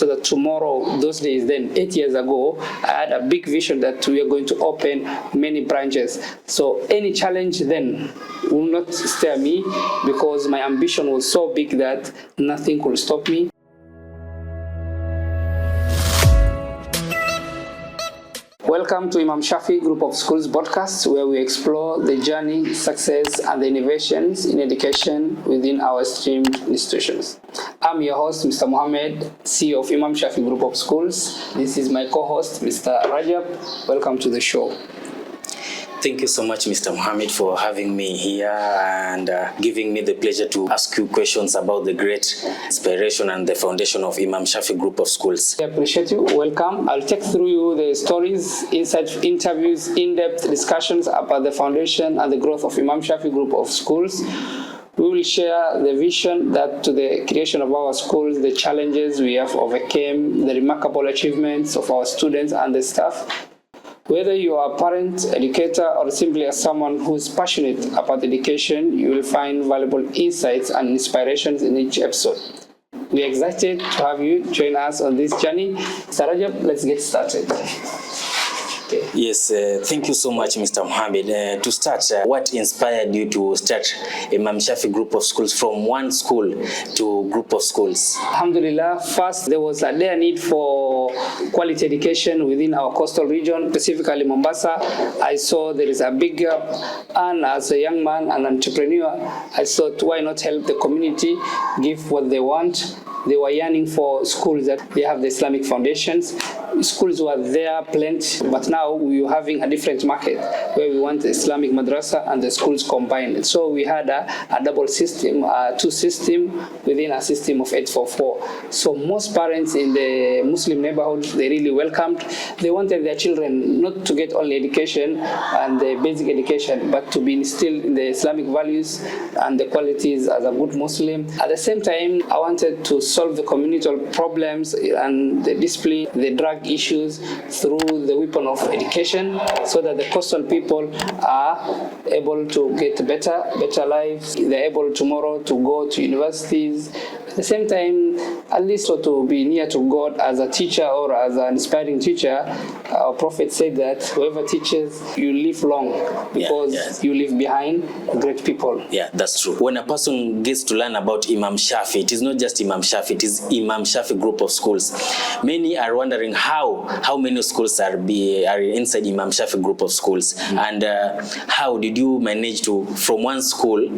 so that tomorrow, those days then, 8 years ago, I had a big vision that we are going to open many branches. So any challenge then will not scare me, because my ambition was so big that nothing could stop me. Welcome to Imam Shafi Group of Schools podcast, where we explore the journey, success, and the innovations in education within our esteemed institutions. I'm your host, Mr. Mohammed, CEO of Imam Shafi Group of Schools. This is my co-host, Mr. Rajab. Welcome to the show. Thank you so much, Mr. Mohammed, for having me here and giving me the pleasure to ask you questions about the great inspiration and the foundation of Imam Shafi Group of Schools. I appreciate you. Welcome. I'll take through you the stories, insight, interviews, in-depth discussions about the foundation and the growth of Imam Shafi Group of Schools. We will share the vision that to the creation of our schools, the challenges we have overcome, the remarkable achievements of our students and the staff. Whether you are a parent, educator, or simply as someone who is passionate about education, you will find valuable insights and inspirations in each episode. We are excited to have you join us on this journey. Mr. Rajab, let's get started. Okay. Yes, thank you so much, Mr. Mohammed. To start, what inspired you to start Imam Shafi Group of Schools from one school to group of schools? Alhamdulillah, first there was a dire need for quality education within our coastal region, specifically Mombasa. I saw there is a big gap, and as a young man, an entrepreneur, I thought, why not help the community, give what they want. They were yearning for schools that they have the Islamic foundations. Schools were there, plenty, but now we were having a different market where we want the Islamic madrasa and the schools combined. So we had a double system, two system within a system of 844. So most parents in the Muslim neighborhoods, they really welcomed. They wanted their children not to get only education and the basic education, but to be instilled in the Islamic values and the qualities as a good Muslim. At the same time, I wanted to solve the communal problems and the discipline, the drug issues through the weapon of education, so that the coastal people are able to get better lives. They're able tomorrow to go to universities. At the same time, at least to be near to God as a teacher or as an inspiring teacher. Our Prophet said that whoever teaches, you live long, because you leave behind great people. Yeah, that's true. When a person gets to learn about Imam Shafi, it is not just Imam Shafi, it is Imam Shafi Group of Schools. Many are wondering how many schools are inside Imam Shafi Group of Schools, and how did you manage to from one school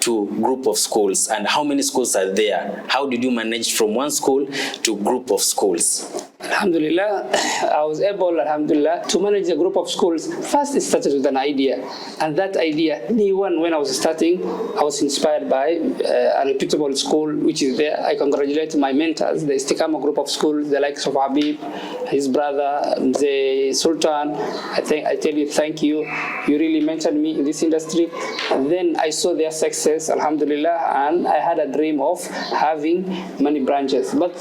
to group of schools, and how many schools are there? How did you manage from one school to group of schools? Alhamdulillah, I was able, alhamdulillah, to manage a group of schools. First, it started with an idea. And that idea, when I was starting, I was inspired by a reputable school which is there. I congratulate my mentors, the Istiqamah Group of Schools, the likes of Habib, his brother, the Sultan. I tell you, thank you. You really mentored me in this industry. And then I saw their success, alhamdulillah, and I had a dream of having many branches. But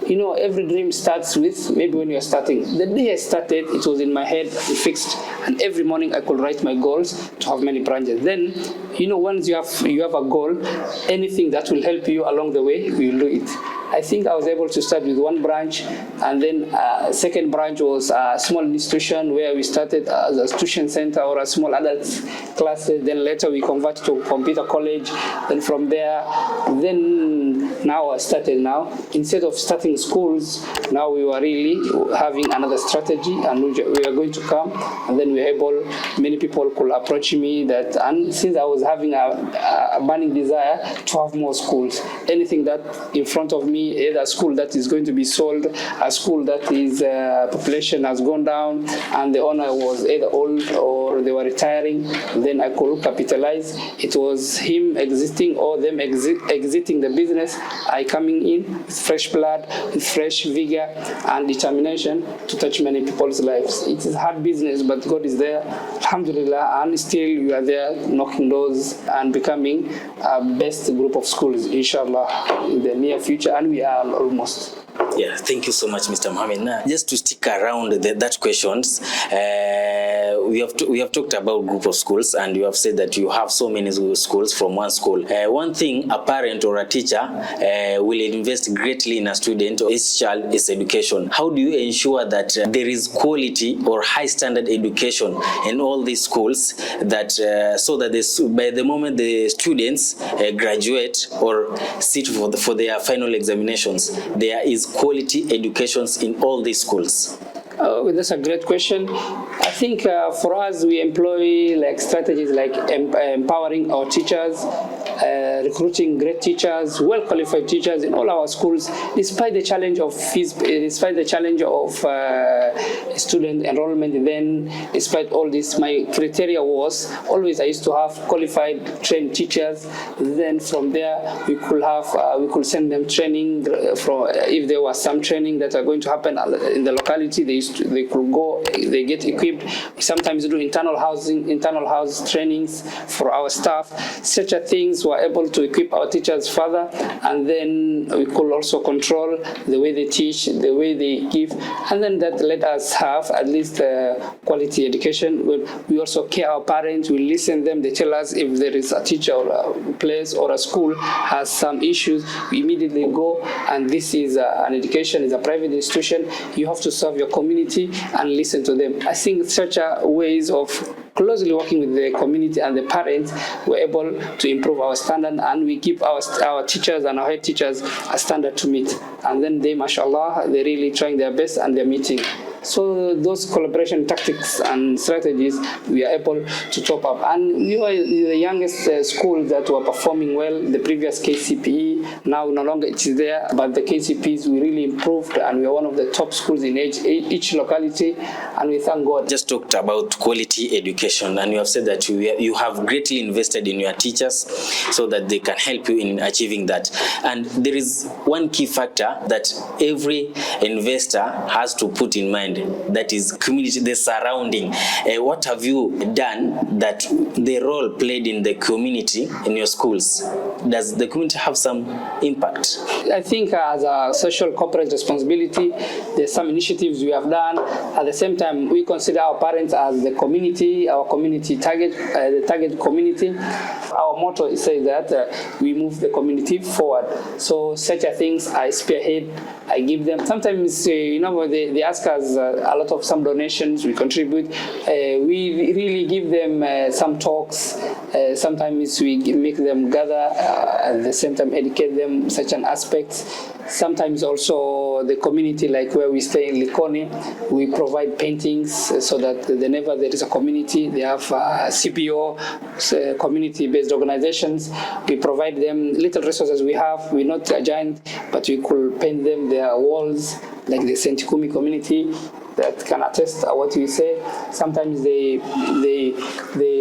every dream starts with maybe when you're starting. The day I started, it was in my head, fixed, and every morning I could write my goals to have many branches. Then, once you have a goal, anything that will help you along the way, we will do it. I think I was able to start with one branch, and then second branch was a small institution where we started as a tuition center or a small adult classes. Then later we converted to computer college. Then from there, now I started now. Instead of starting schools, now we were really having another strategy, and we are going to come, and then we were able, many people could approach me and since I was having a burning desire to have more schools, anything that in front of me, either a school that is going to be sold, a school that is population has gone down, and the owner was either old or they were retiring, then I could capitalize. It was him exiting or them exiting the business, I coming in with fresh blood, with fresh vigor and determination to touch many people's lives. It is hard business, but God is there, alhamdulillah, and still you are there knocking doors and becoming a best group of schools, inshallah, in the near future, and we are almost. Yeah, thank you so much, Mr. Mohammed. Now, just to stick around that questions, we have talked about group of schools, and you have said that you have so many schools from one school. One thing a parent or a teacher will invest greatly in a student or his child is education. How do you ensure that there is quality or high standard education in all these schools, that so that by the moment the students graduate or sit for their final examinations, there is quality educations in all these schools? That's a great question. I think for us, we employ like strategies like empowering our teachers, recruiting great teachers, well-qualified teachers in all our schools, despite the challenge of fees, despite the challenge of student enrollment. Then, despite all this, my criteria was always I used to have qualified, trained teachers. Then from there, we could send them training. If there was some training that are going to happen in the locality, they could go, they get equipped. We sometimes do internal house trainings for our staff. Such a things were able to equip our teachers further, and then we could also control the way they teach, the way they give, and then that let us have at least quality education. We also care our parents, we listen to them, they tell us if there is a teacher or a place or a school has some issues, we immediately go, and this is an education, is a private institution, you have to serve your community and listen to them. I think such ways of closely working with the community and the parents, we're able to improve our standard, and we keep our teachers and our head teachers a standard to meet. And then they, mashallah, they're really trying their best and they're meeting. So those collaboration tactics and strategies, we are able to top up. And we were the youngest school that were performing well. The previous KCPE, now no longer it is there, but the KCPEs, we really improved, and we are one of the top schools in each locality, and we thank God. Just talked about quality education, and you have said that you have greatly invested in your teachers so that they can help you in achieving that. And there is one key factor that every investor has to put in mind, that is community, the surrounding. What have you done that the role played in the community in your schools? Does the community have some impact? I think as a social corporate responsibility, there's some initiatives we have done. At the same time, we consider our parents as the community, our community target, the target community. Our motto says that we move the community forward. So such a things I spearhead, I give them. Sometimes, they ask us a lot of some donations, we contribute. We really give them some talks. Sometimes we make them gather, at the same time educate them such an aspect. Sometimes also the community, like where we stay in Likoni, we provide paintings so that whenever there is a community, they have CPO, community-based organizations. We provide them little resources we have. We're not a giant, but we could paint them their walls, like the Sentikumi community that can attest what we say. Sometimes they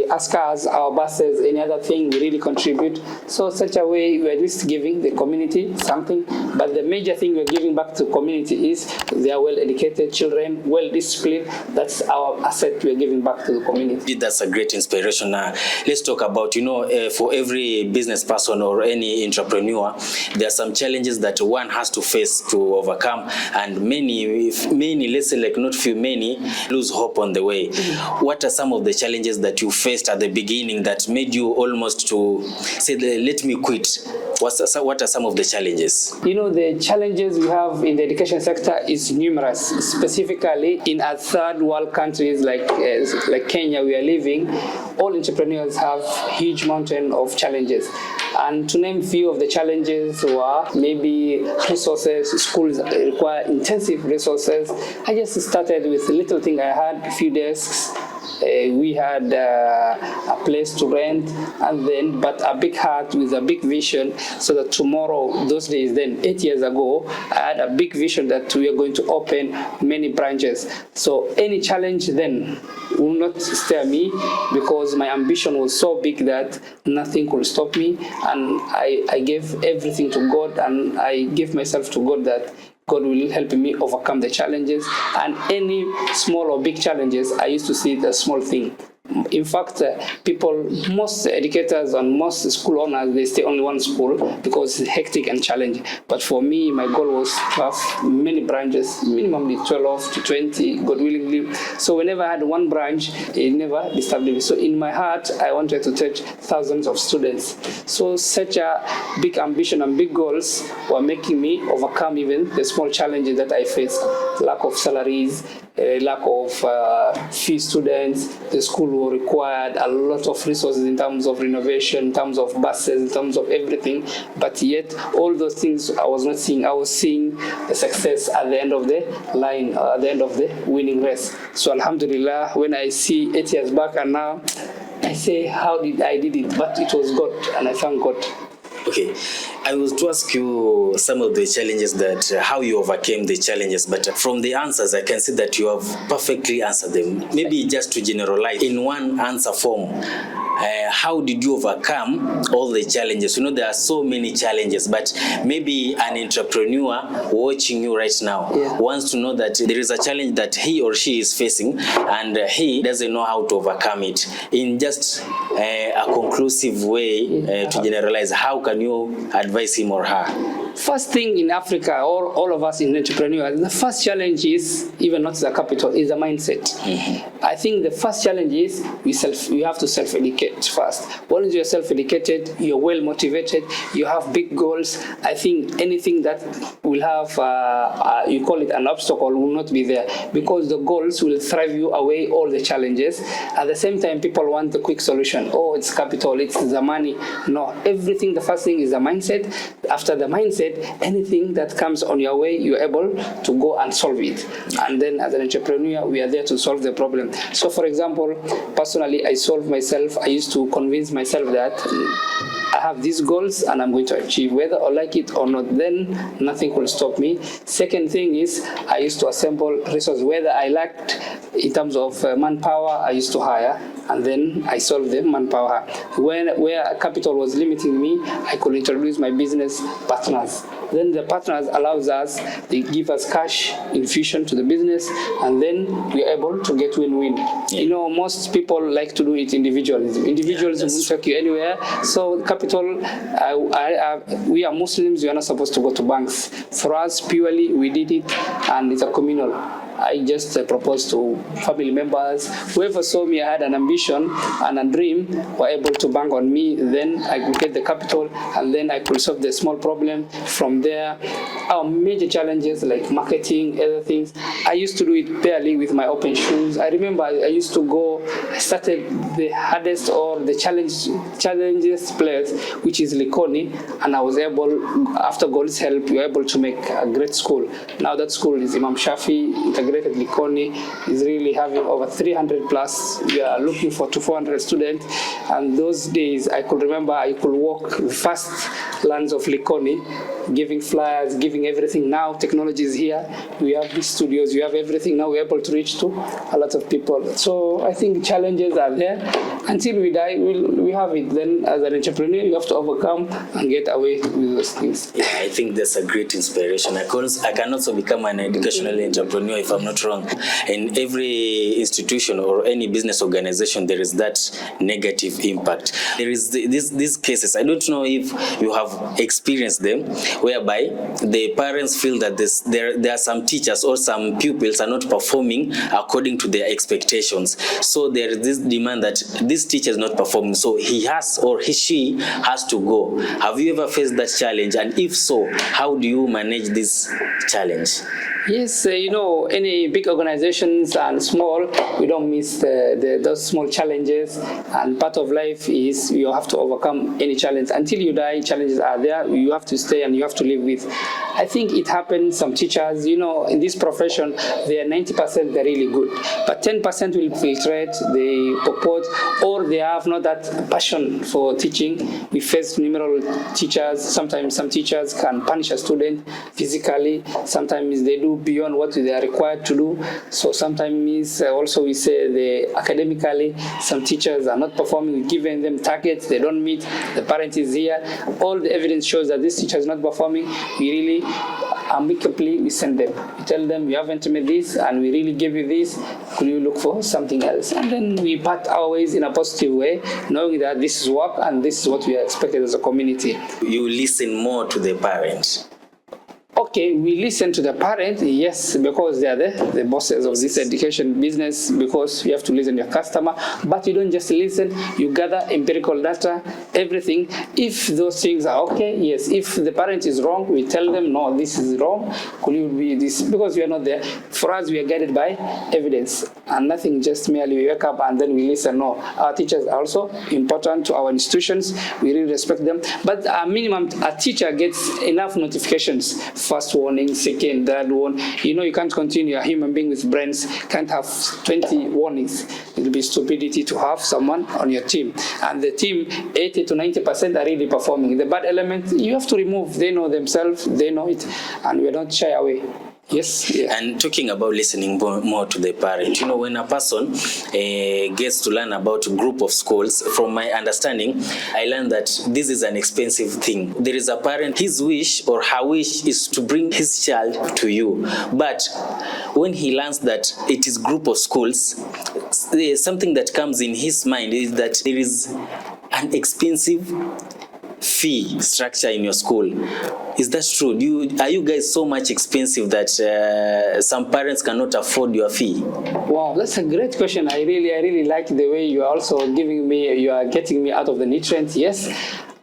ask us our buses, any other thing, we really contribute. So such a way we're at least giving the community something, but the major thing we're giving back to community is they are well-educated children, well-disciplined. That's our asset we're giving back to the community. That's a great inspiration. Let's talk about, for every business person or any entrepreneur, there are some challenges that one has to face to overcome, and many, let's say like not few, many lose hope on the way. What are some of the challenges that you faced at the beginning that made you almost to say, let me quit? What are some of the challenges? The challenges we have in the education sector is numerous, specifically in a third world countries like Kenya we are living. All entrepreneurs have huge mountain of challenges. And to name few of the challenges were maybe resources. Schools require intensive resources. I just started with a little thing I had, a few desks. We had a place to rent, but a big heart with a big vision, so that tomorrow, those days then, 8 years ago, I had a big vision that we are going to open many branches. So any challenge then will not scare me, because my ambition was so big that nothing could stop me, and I gave everything to God, and I gave myself to God that God will help me overcome the challenges. And any small or big challenges, I used to see it as a small thing. In fact, most educators and most school owners, they stay only one school because it's hectic and challenging. But for me, my goal was to have many branches, minimally 12 to 20, God willingly. So whenever I had one branch, it never disturbed me. So in my heart, I wanted to teach thousands of students. So such a big ambition and big goals were making me overcome even the small challenges that I faced. Lack of salaries, lack of few students. The school required a lot of resources in terms of renovation, in terms of buses, in terms of everything. But yet, all those things I was not seeing. I was seeing the success at the end of the line, at the end of the winning race. So Alhamdulillah, when I see 8 years back and now, I say, how did I did it? But it was God, and I thank God. Okay, I was to ask you some of the challenges how you overcame the challenges, but from the answers I can see that you have perfectly answered them. Maybe just to generalize in one answer form, how did you overcome all the challenges? You know, there are so many challenges, but maybe an entrepreneur watching you right now wants to know that there is a challenge that he or she is facing and he doesn't know how to overcome it. In just a conclusive way, to generalize, how can you advise him or her? First thing in Africa, or all of us in entrepreneurs, the first challenge is even not the capital, is the mindset. Mm-hmm. I think the first challenge is you have to self-educate first. Once you're self-educated, you're well motivated, you have big goals. I think anything that will have, you call it an obstacle, will not be there, because the goals will thrive you away all the challenges. At the same time, people want the quick solution. Oh, it's capital, it's the money. No, everything, the first thing is the mindset. After the mindset, anything that comes on your way, you're able to go and solve it. And then as an entrepreneur, we are there to solve the problem. So for example, personally, I solve myself. I used to convince myself that I have these goals and I'm going to achieve, whether I like it or not, then nothing will stop me. Second thing is I used to assemble resources, whether I lacked in terms of manpower, I used to hire, and then I solved the manpower. Where capital was limiting me, I could introduce my business partners. Then the partners allows us, they give us cash infusion to the business, and then we're able to get win-win. Yeah. You know, most people like to do it individualism. Individualism won't take you anywhere. So capital, we are Muslims, we are not supposed to go to banks. For us, purely, we did it, and it's a communal. I just proposed to family members. Whoever saw me, I had an ambition and a dream, were able to bank on me. Then I could get the capital, and then I could solve the small problem. From there, our major challenges like marketing, other things, I used to do it barely with my open shoes. I remember I used to go, I started the hardest or the challenges place, which is Likoni, and I was able, after God's help, we were able to make a great school. Now that school is Imam Shafi Integrated Likoni, is really having over 300 plus. We are looking for 400 students, and those days I could remember I could walk the first lands of Likoni, giving flyers, giving everything. Now technology is here. We have these studios, we have everything. Now we're able to reach to a lot of people. So I think challenges are there. Until we die, we have it. Then as an entrepreneur, you have to overcome and get away with those things. Yeah, I think that's a great inspiration. I can also become an educational entrepreneur if I'm not wrong. In every institution or any business organization, there is that negative impact. There is these cases. I don't know if you have experienced them, whereby the parents feel that there are some teachers or some pupils are not performing according to their expectations. So there is this demand that this teacher is not performing, so he has or she has to go. Have you ever faced that challenge? And if so, how do you manage this challenge? Yes, you know, any big organizations and small, we don't miss those small challenges. And part of life is you have to overcome any challenge. Until you die, challenges are there. You have to stay and you have to live with. I think it happens, some teachers, you know, in this profession, they are 90%, they're really good. But 10% will filtrate, they purport, or they have not that passion for teaching. We face numerous teachers. Sometimes some teachers can punish a student physically. Sometimes they do beyond what they are required to do. So sometimes also we say academically, some teachers are not performing. We're giving them targets, they don't meet, the parent is here. All the evidence shows that this teacher is not performing. We really amicably we send them. We tell them, you haven't made this and we really give you this. Could you look for something else? And then we part our ways in a positive way, knowing that this is work and this is what we are expected as a community. You listen more to the parent. Okay, we listen to the parent, yes, because they are the bosses of this education business, because you have to listen to your customer, but you don't just listen, you gather empirical data, everything. If those things are okay, yes. If the parent is wrong, we tell them, no, this is wrong, could you be this? Because we are not there. For us, we are guided by evidence and nothing just merely we wake up and then we listen. No, our teachers are also important to our institutions. We really respect them. But minimum, a teacher gets enough notifications. First warning, second, third warning. You know, you can't continue. A human being with brains can't have 20 warnings. It will be stupidity to have someone on your team. And the team, 80 to 90% are really performing. The bad element, you have to remove. They know themselves, they know it, and we are not shy away. Yes. Yeah. And talking about listening more to the parent, you know, when a person gets to learn about a group of schools, from my understanding, I learned that this is an expensive thing. There is a parent, his wish or her wish is to bring his child to you. But when he learns that it is group of schools, something that comes in his mind is that there is an expensive fee structure in your school. Is that true? Are you guys so much expensive that some parents cannot afford your fee? Wow, that's a great question. I really like the way you are also getting me out of the nutrients. Yes.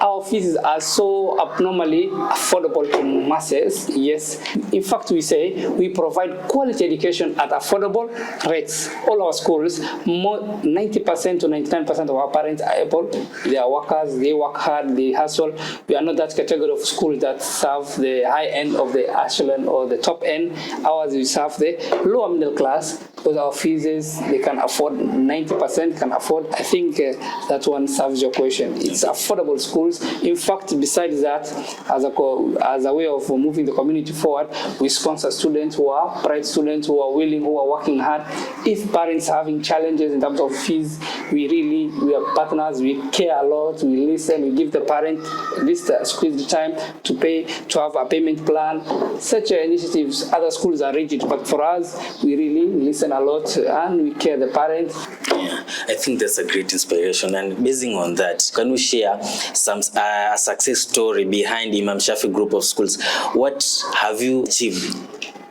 Our fees are so abnormally affordable to masses. Yes. In fact, we say we provide quality education at affordable rates. All our schools, 90% to 99% of our parents are able. They are workers, they work hard, they hustle. We are not that category of schools that serve the high end of the echelon or the top end. Ours, we serve the lower middle class because our fees, they can afford, 90% can afford. I think that one serves your question. It's affordable schools. In fact, besides that, as a way of moving the community forward, we sponsor students who are bright students, who are willing, who are working hard. If parents are having challenges in terms of fees, we are partners, we care a lot, we listen, we give the parent this squeeze the time to pay, to have a payment plan. Such initiatives, other schools are rigid, but for us, we really listen a lot and we care the parent. Yeah, I think that's a great inspiration. And basing on that, can you share a success story behind Imam Shafi Group of Schools? What have you achieved?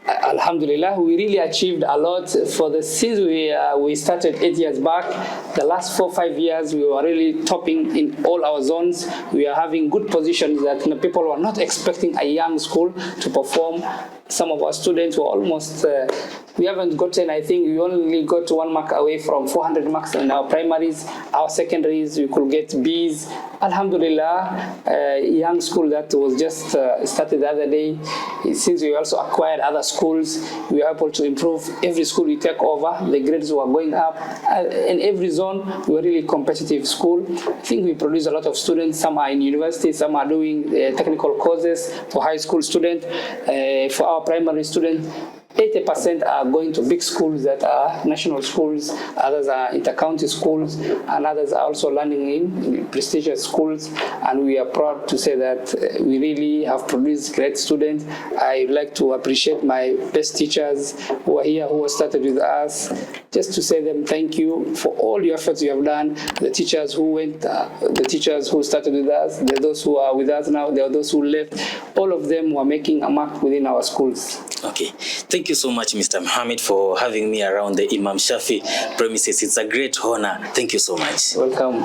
Alhamdulillah, we really achieved a lot since we started 8 years back. The last 4 or 5 years, we were really topping in all our zones. We are having good positions that people were not expecting a young school to perform. Some of our students were almost, we haven't gotten, I think we only got 1 mark away from 400 marks in our primaries. Our secondaries, we could get Bs. Alhamdulillah, a young school that was just started the other day. Since we also acquired other schools, we are able to improve. Every school we take over, the grades were going up. In every zone, we were really competitive school. I think we produce a lot of students. Some are in university, some are doing technical courses for high school students. For our primary students, 80% are going to big schools that are national schools, others are inter-county schools, and others are also learning in prestigious schools. And we are proud to say that we really have produced great students. I would like to appreciate my best teachers who are here, who have started with us, just to say them thank you for all your efforts you have done. The teachers who went, the teachers who started with us, there are those who are with us now, there are those who left. All of them who are making a mark within our schools. Okay, thank you so much, Mr. Mohammed, for having me around the Imam Shafi premises. It's a great honor. Thank you so much. Welcome.